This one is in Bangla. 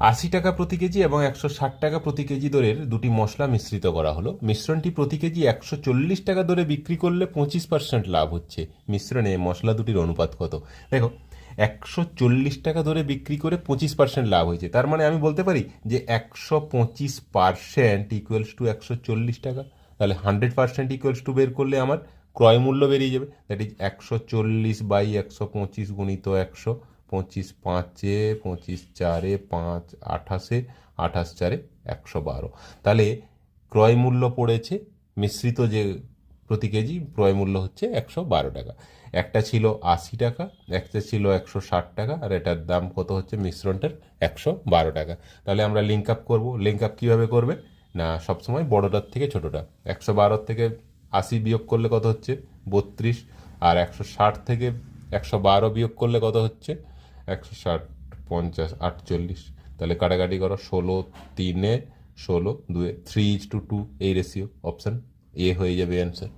80 টাকা প্রতি কেজি এবং 160 টাকা প্রতি কেজি দরের দুটি মশলা মিশ্রিত করা হলো। মিশ্রণটি প্রতি কেজি 140 টাকা দরে বিক্রি করলে 25% লাভ হচ্ছে। মিশ্রণে মশলা দুটির অনুপাত কত? দেখো, 140 টাকা দরে বিক্রি করে 25% লাভ হয়েছে, তার মানে আমি বলতে পারি যে 125% ইকুয়ালস টু 140 টাকা। তাহলে 100% ইকুয়ালস টু বের করলে আমার ক্রয় মূল্য বেরিয়ে যাবে। দ্যাট ইজ 140/125 গুণিত 100, 25×5 25×4 5, 28, 28×4 112। তাহলে ক্রয় মূল্য পড়েছে মিশ্রিত যে প্রতি কেজি ক্রয় মূল্য হচ্ছে 112 টাকা। একটা ছিল 80 টাকা, একটা ছিল 160 টাকা, আর এটার দাম কত হচ্ছে মিশ্রণটার? 112 টাকা। তাহলে আমরা লিঙ্ক আপ করবো। লিঙ্ক আপ কীভাবে করবে না, সবসময় বড়টার থেকে ছোটোটা। 112 থেকে 80 বিয়োগ করলে কত হচ্ছে? 32। আর 160 থেকে 112 বিয়োগ করলে কত হচ্ছে? 160, 50, 48। তাহলে কাটাকাটি করো, 16 3 16 2 3:2 এই রেশিও। অপশান এ হয়ে যাবে অ্যান্সার।